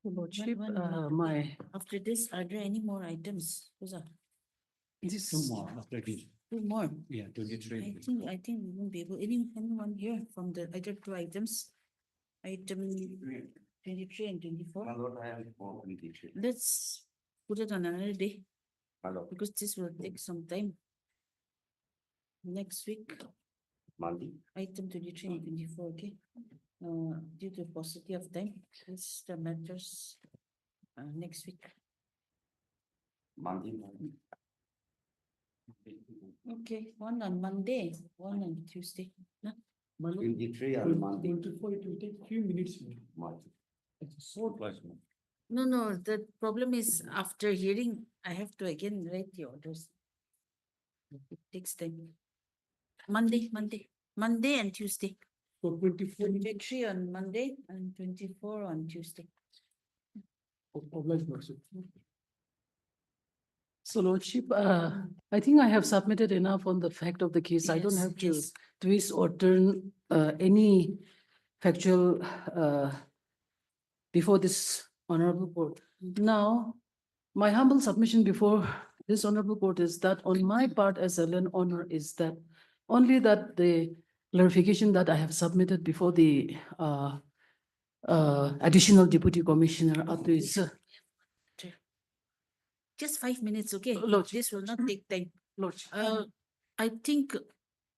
Lordship, After this, are there any more items? this two more after this. Two more. Yeah, 23. I think we won't be able, anyone here from the other two items? Item 23 and 24. Let's put it on another day because this will take some time. Next week, Monday. item 23 and 24, okay? Due to paucity of time, this the matters next week. Monday. Okay, one on Monday, one on Tuesday. No? 23 on Monday. 24, it will take few minutes. Monday. It's a short class. No, the problem is after hearing, I have to again write the orders. It takes time. Monday and Tuesday. So 24. 23 on Monday and 24 on Tuesday. So Lordship, I think I have submitted enough on the fact of the case. I don't Yes, have to yes. twist or turn any factual before this honorable court. Now, my humble submission before this honorable court is that on my part as a land owner is that only that the clarification that I have submitted before the additional deputy commissioner is Just 5 minutes, okay? Lordship. This will not take time. Lordship. I think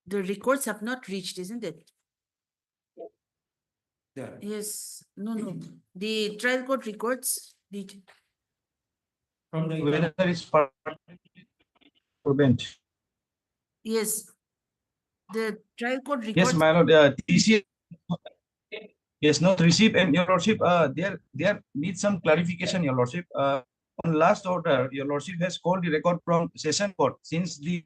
the records have not reached, isn't it? Yeah. Yes, no. The trial court records, From the whether it's for bench. yes. The trial court records. Yes, my lord. TC. Yes, not receive and your lordship. There needs some clarification, your lordship. On last order, your lordship has called the record from session court since the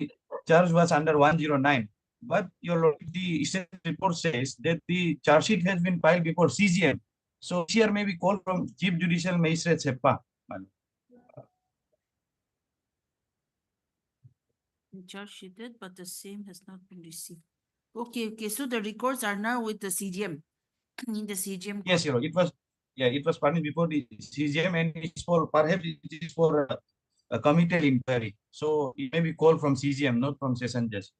charge was under 109. But your lordship, the statement report says that the charge sheet has been filed before CGM. So here may be called from Chief Judicial Magistrate Seppa. Charge sheeted, but the same has not been received. Okay. So the records are now with the CGM. In the CGM. Yes, your lord. It was furnished before the CGM and it's for perhaps it is for a committed inquiry. So it may be called from CGM, not from session judge.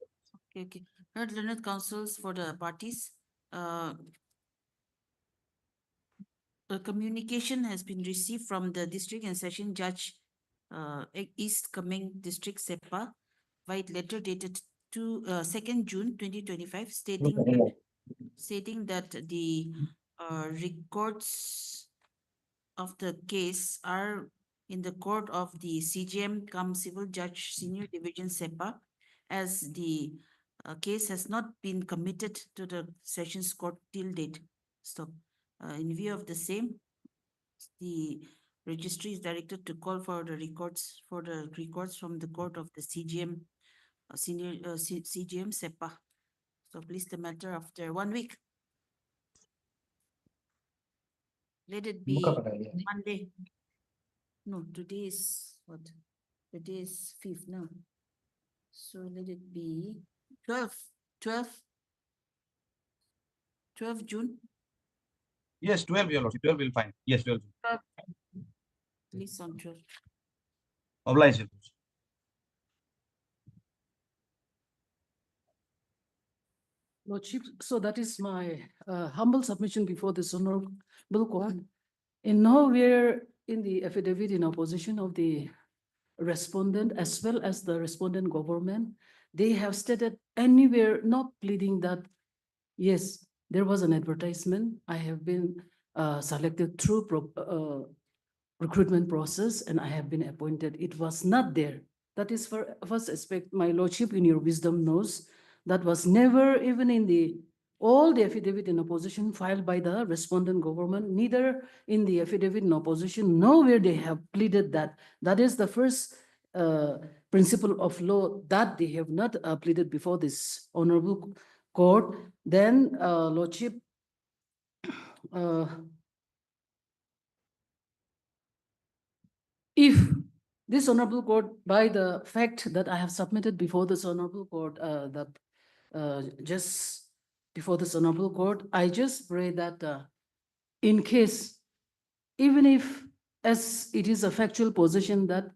Okay. Heard learned counsels for the parties. A communication has been received from the district and session judge, East Kameng District SEPA, white letter dated 2nd June 2025, stating that the records of the case are in the court of the CGM cum Civil Judge Senior Division SEPA, as the case has not been committed to the Sessions Court till date. Stop. In view of the same, the registry is directed to call for the records from the court of the CGM senior CGM SEPA. So please the matter after 1 week. Let it be Monday. No, today is what? Today is 5th now. So let it be 12 June. Yes, 12, your lordship. 12 will fine. Yes, 12. Please on 12. Oblige. Lordship, so that is my humble submission before this honorable court. In nowhere in the affidavit in opposition of the respondent as well as the respondent government, they have stated anywhere not pleading that, yes, there was an advertisement. I have been selected through recruitment process and I have been appointed. It was not there. That is for first aspect, my lordship in your wisdom knows that was never even in the all the affidavit in opposition filed by the respondent government, neither in the affidavit in opposition, nowhere they have pleaded that. That is the first principle of law that they have not pleaded before this honorable court. Then lordship, if this honorable court, by the fact that I have submitted before this honorable court, just before this honorable court, I just pray that in case, even if as it is a factual position that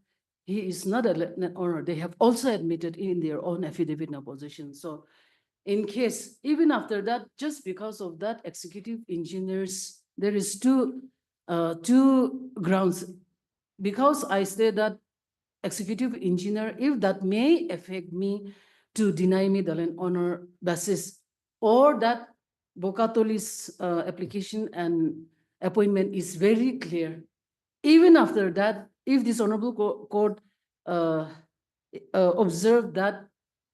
he is not a owner, they have also admitted in their own affidavit in opposition. So in case, even after that, just because of that executive engineers, there is two grounds. Because I say that executive engineer, if that may affect me to deny me the land honor basis, or that Bokatoli's application and appointment is very clear. Even after that, if this honorable court observed that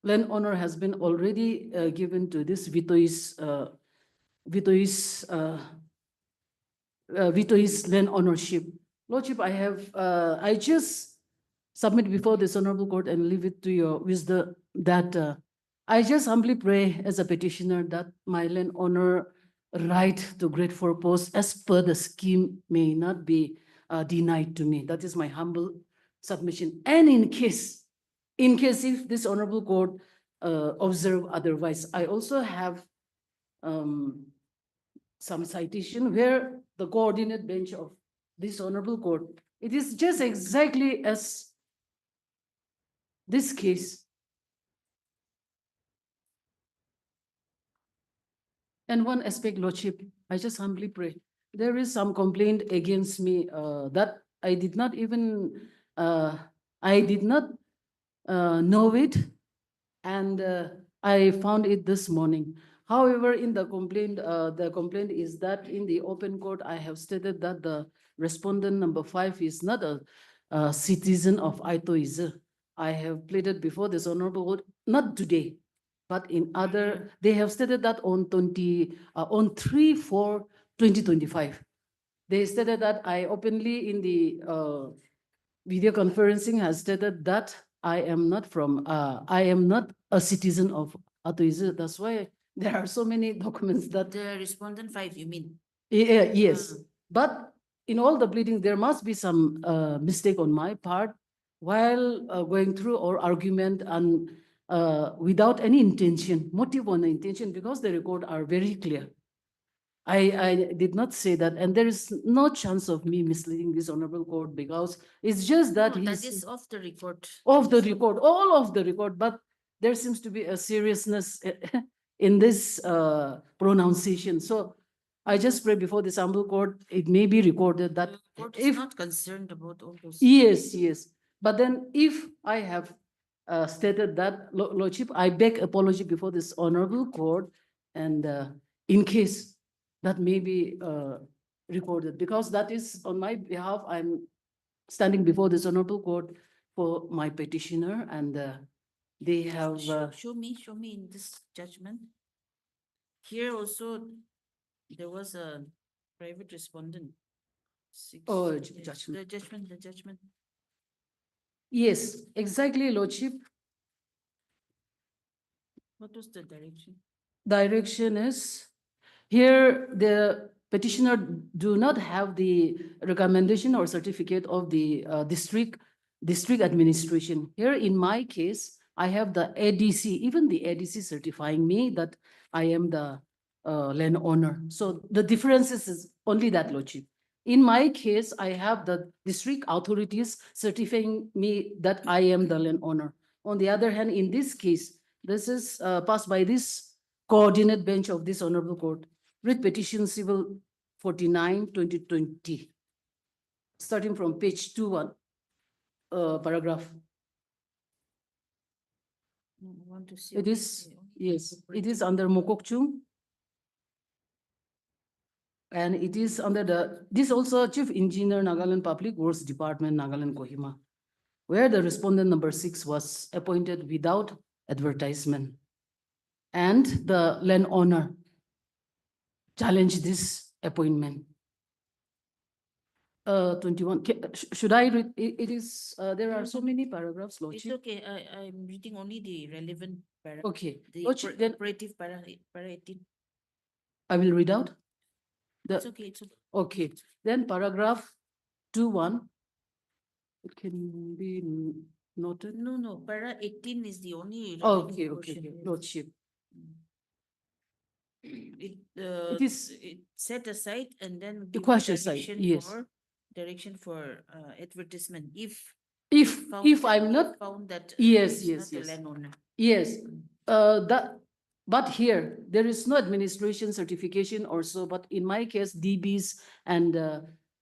land honor has been already given to this Vitois land ownership. Lordship, I just submit before this honorable court and leave it to your wisdom that I just humbly pray as a petitioner that my land owner right to grade 4 post as per the scheme may not be denied to me. That is my humble submission. And in case if this honorable court observe otherwise, I also have some citation where the coordinate bench of this honorable court, it is just exactly as this case. And one aspect, Lordship, I just humbly pray. There is some complaint against me that I did not even, know it, and I found it this morning. However, in the complaint is that in the open court, I have stated that the respondent number 5 is not a citizen of Aitoize. I have pleaded before this honorable court, not today, but in other, they have stated that on 3/4/2025. They stated that I openly in the video conferencing has stated that I am not a citizen of Aitoize. That's why there are so many documents that. The respondent 5, you mean? Yes, Ah. but in all the pleading, there must be some mistake on my part while going through our argument and without any intention, motive or intention, because the record are very clear. I did not say that, and there is no chance of me misleading this honorable court because it's just that No, he's that is off the record. of the record, all of the record, but there seems to be a seriousness in this pronunciation. So I just pray before this humble court, it may be recorded that The court is if, not concerned about all those. yes, but then if I have stated that, Lordship, I beg apology before this honorable court, and in case that may be recorded, because that is on my behalf, I'm standing before this honorable court for my petitioner, and they have Show me in this judgment. Here also, there was a private respondent. Oh, Yes, judgment. The judgment. Yes, exactly, Lordship. What was the direction? Direction is here the petitioner do not have the recommendation or certificate of the district administration. Here in my case, I have the ADC, even the ADC certifying me that I am the land owner. So the difference is only that, Lordship. In my case, I have the district authorities certifying me that I am the land owner. On the other hand, in this case, this is passed by this coordinate bench of this honorable court, writ petition civil 49, 2020, starting from page 21, paragraph. I want to see. It only is, the- only yes, it is operative. under Mokokchung. And it is under this also Chief Engineer, Nagaland Public Works Department, Nagaland, Kohima, where the respondent number 6 was appointed without advertisement. And the landowner challenged this appointment. 21, should I read? It is, there are so many paragraphs, It's Lordship. okay, I'm reading only the relevant para. Okay, The Lordship, then operative para 18. I will read out. It's The, okay, it's okay. okay, then paragraph 21. It can be noted. No, para 18 is the only. Okay, relevant okay, portion, okay, yes. Lordship. It is- it set aside and then give question aside, direction yes. for direction for advertisement if If I'm not, found that yes, it's yes, not the yes. landowner. Yes, but here, there is no administration certification or so, but in my case, DBs and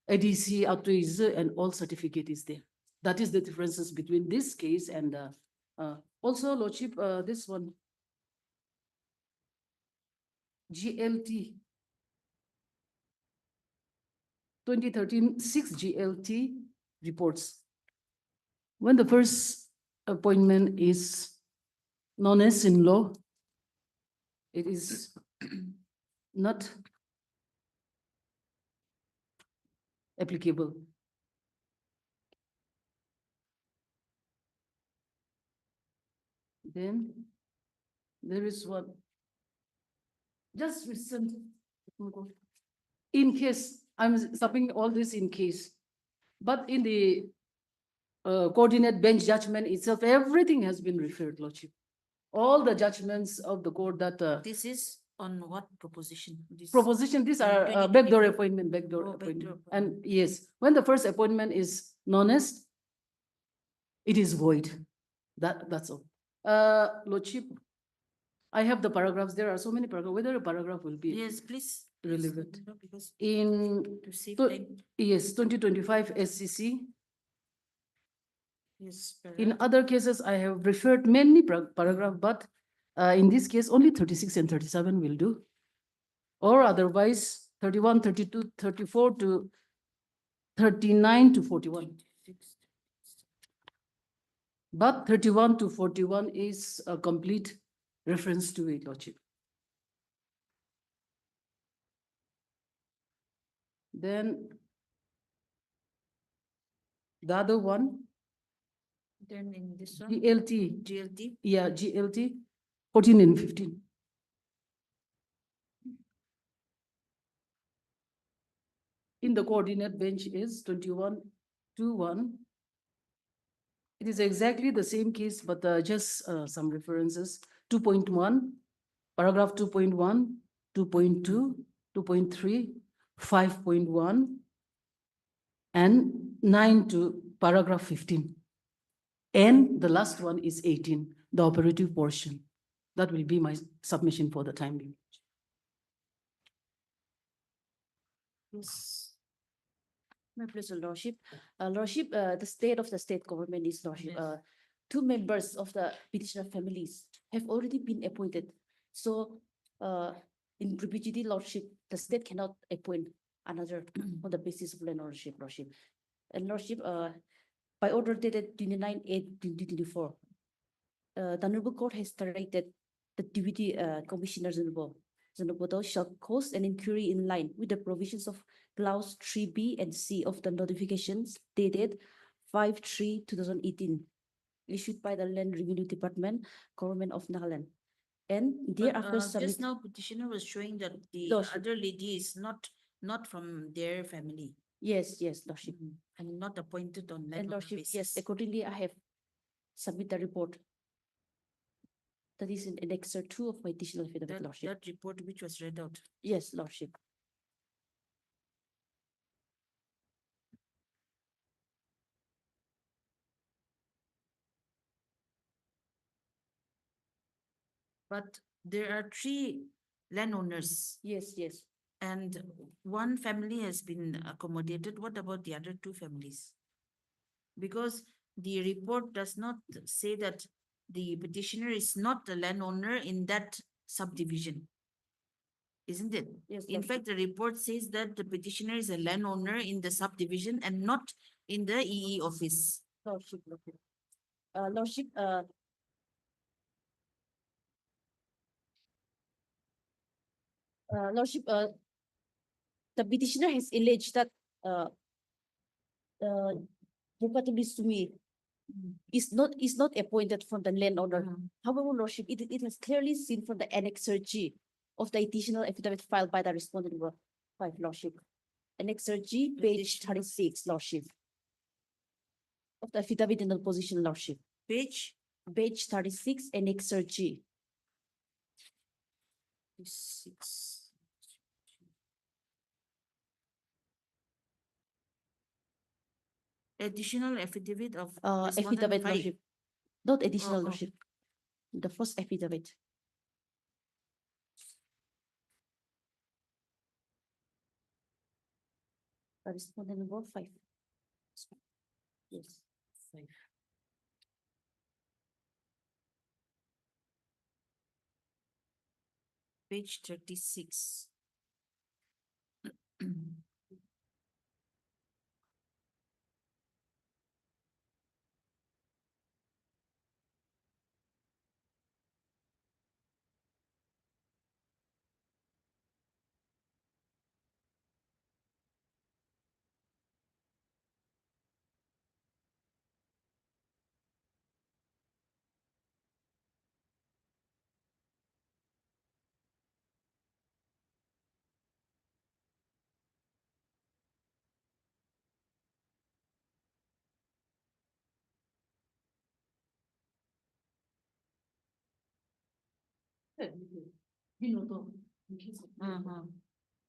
ADC, authorize and all certificate is there. That is the differences between this case and also, Lordship, this one. GLT 2013 6 GLT reports. When the first appointment is known as in law, it is not applicable. Then there is one just recent. In case, I'm stopping all this in case, but in the coordinate bench judgment itself, everything has been referred, Lordship. All the judgments of the court that This is on what proposition? This proposition, these in are 2024. backdoor appointment, backdoor Oh, backdoor appointment. appointment. And yes, when the first appointment is non-est, it is void. That's all. Lordship, I have the paragraphs. There are so many paragraphs. Whether a paragraph will be Yes, please. relevant. Because in to save to- time. yes, 2025 SCC. Yes. In para. other cases, I have referred many paragraph, but in this case, only 36 and 37 will do. Or otherwise, 31, 32, 34 to 39 to 41. But 31 to 41 is a complete reference to it, Lordship. Then the other one, Then in this one, GLT, GLT. yeah, GLT, 14 and 15. In the coordinate bench is 21 to 1. It is exactly the same case, but just some references. 2.1, paragraph 2.1, 2.2, 2.3, 5.1, and 9 to paragraph 15. And the last one is 18, the operative portion. That will be my submission for the time being. Yes. My pleasure, Lordship. Lordship, the state of the state government is, Lordship, Yes. two members of the petitioner families have already been appointed. So, in perpetuity, Lordship, the state cannot appoint another on the basis of land ownership, Lordship. And Lordship, by order dated 29/8/2024, the Honorable Court has directed the Deputy Commissioner Zenobodo shall cause an inquiry in line with the provisions of clause 3B and C of the notifications dated 5/3/2018, issued by the Land Revenue Department, Government of Nagaland. And But, thereafter just submit. now petitioner was showing that the Lordship. other lady is not from their family Yes, Lordship. and not appointed on And landowner Lordship, yes, basis. accordingly, I have submit the report. That is in Annexure 2 of my additional affidavit, Lordship. That report which was read out. Yes, Lordship. But there are three landowners Yes, yes. and one family has been accommodated. What about the other two families? Because the report does not say that the petitioner is not the landowner in that subdivision. Isn't it? Yes, In Lordship. fact, the report says that the petitioner is a landowner in the subdivision and not in the EE office. Lordship, Lordship. Lordship, Lordship, the petitioner has alleged that, Bupati Bisumi is not appointed from the landowner. Mm. However, Lordship, it is clearly seen from the Annexure G of the additional affidavit filed by the respondent number 5, Lordship. Annexure G, page Additional- 36, Lordship. Of the affidavit in the position, Lordship. Page Page 36, Annexure G. 6. Additional affidavit of respondent Affidavit, 5. Lordship. Not additional, oh. Lordship. The first affidavit. Respondent number 5. Yes. 5. Page 36. Mhm.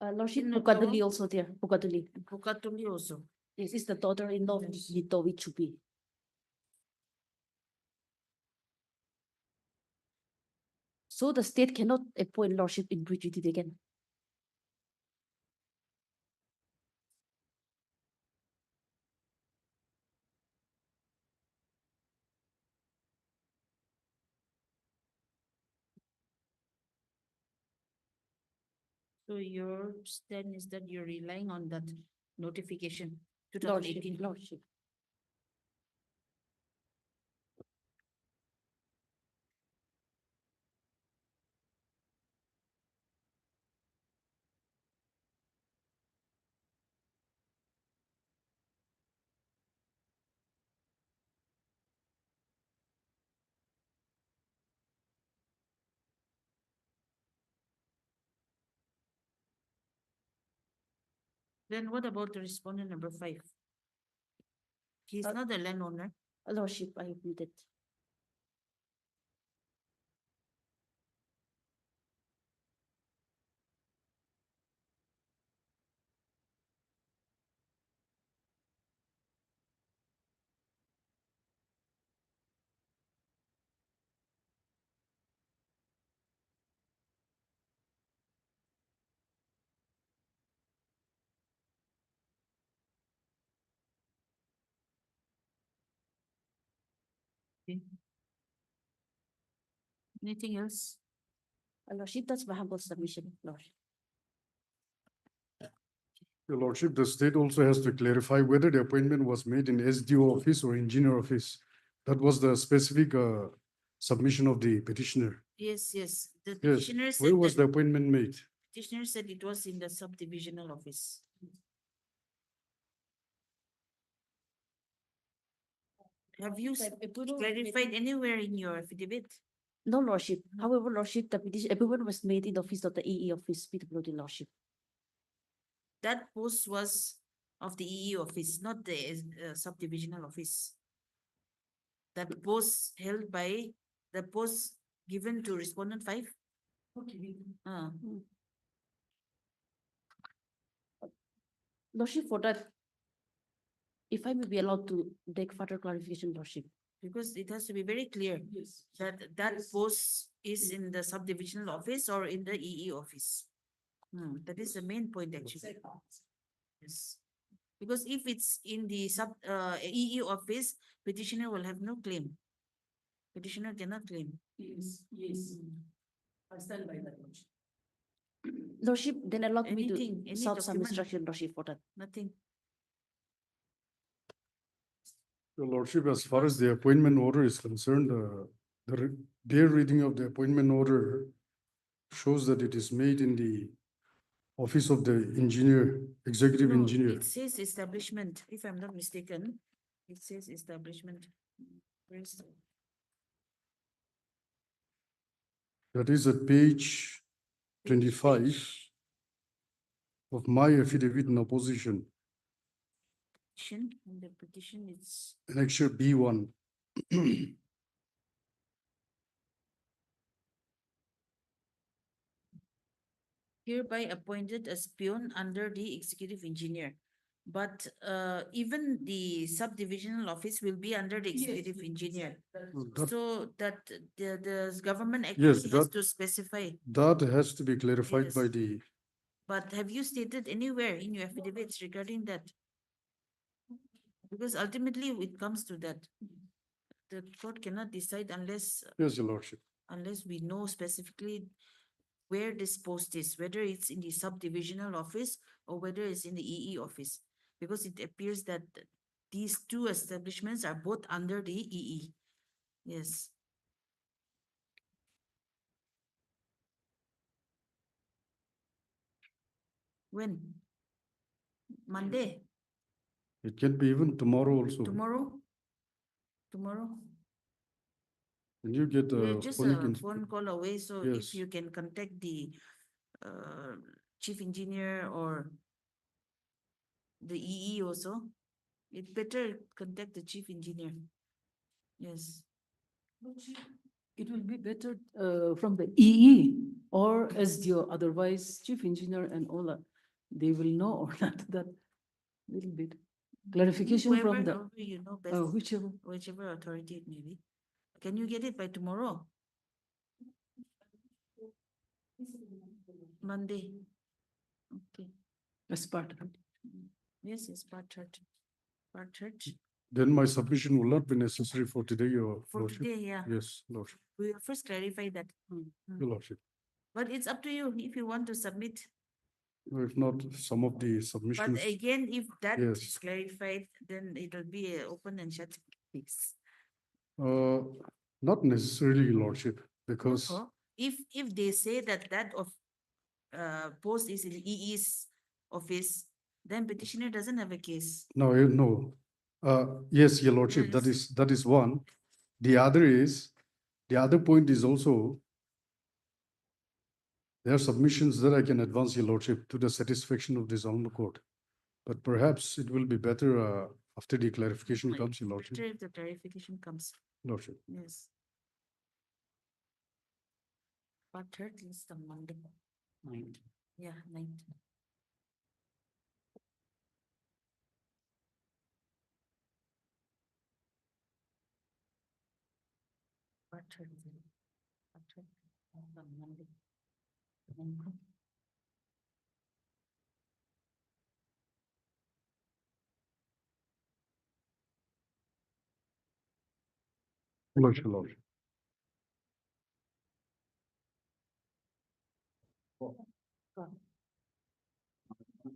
Lordship, Binoto. Bukadali also there, Bukadali. Bukatuli also. This is the daughter-in-law of Yes. Nito Wichubi. So the state cannot appoint lordship in prejudice again. So your stand is that you're relying on that notification, Lordship, 2018. lordship. Then what about the respondent number 5? He's Uh, not the landowner. Lordship, I admit it. Okay. Anything else? Lordship, that's my humble submission, lordship. Your Lordship, the state also has to clarify whether the appointment was made in SDO office or engineer office. That was the specific submission of the petitioner. Yes, yes. The Yes, petitioner said where was the that appointment made? petitioner said it was in the subdivisional office. Have you clarified anywhere in your affidavit? No, lordship. However, lordship, the petition, appointment was made in the office of the EE office, PWD lordship. That post was of the EE office, not the subdivisional office. That post held by the post given to respondent 5? Uh, Lordship, for that, if I may be allowed to take further clarification, lordship. because it has to be very clear that that post is in the subdivisional office or in the EE office. That is the main point actually. Yes. Because if it's in the EE office, petitioner will have no claim. Petitioner cannot claim. Yes, yes. I stand by that motion. Lordship, then allow me Anything, to any serve some document. instruction, Lordship, for that. Nothing. Your Lordship, as far as the appointment order is concerned, bare reading of the appointment order shows that it is made in the office of the engineer, executive No, engineer. it says establishment, if I'm not mistaken. It says establishment. Where is the- That is at page 25 of my affidavit in opposition, petition? In the petition, it's annexure B1. hereby appointed as peon under the executive engineer. But even the subdivisional office will be under the executive engineer. That, So that the government Yes, actually has that- to specify. that has to be clarified Yes. by the, But have you stated anywhere in your affidavits regarding that? Because ultimately it comes to that. The court cannot decide unless yes, Your Lordship. we know specifically where this post is, whether it's in the subdivisional office or whether it's in the EE office. Because it appears that these two establishments are both under the EE. Yes. When? Monday, It can be even tomorrow also. tomorrow? Tomorrow? When you get We're a just phonic a ins- phone call away, so if Yes. you can contact the chief engineer or the EE also, it better contact the chief engineer. Yes. It will be better from the EE or SDO, otherwise chief engineer and all that. They will know or not that little bit. Clarification from the, Whoever you know best, whichever. whichever authority it may be. Can you get it by tomorrow? Monday. Okay. As part of it. Yes, yes, part third. Part third. Then my submission will not be necessary for today, Your For Lordship. today, yeah. Yes, Lordship, We will first clarify that. Your Lordship. But it's up to you if you want to submit. If not, some of the But submissions, again, if that Yes. is clarified, then it'll be a open and shut case. not necessarily, Your Lordship, because, Therefore, if they say that of post is in EE's office, then petitioner doesn't have a case. no, no. Yes, Your Lordship, Yes. that is one. The other point is also there are submissions that I can advance, Your Lordship, to the satisfaction of this Honorable Court. But perhaps it will be better after the clarification Like, comes, Your Lordship. better if the clarification comes. Lordship. Yes. Part third is the Monday. Ninth. Yeah, 9th. Part third. Part third on the Monday. Lordship, Lordship.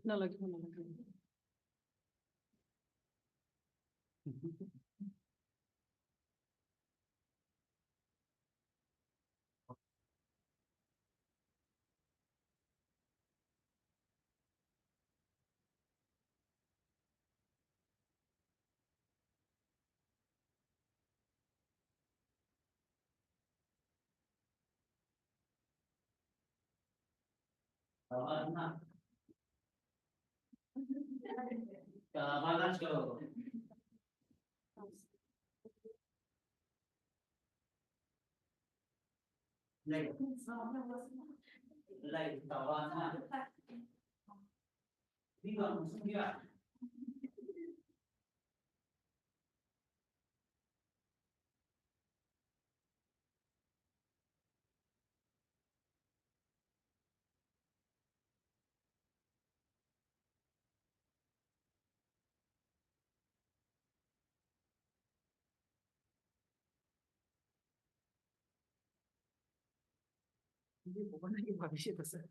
No, like, no, like. 이게 뭐가 나게 밥이시다, sir.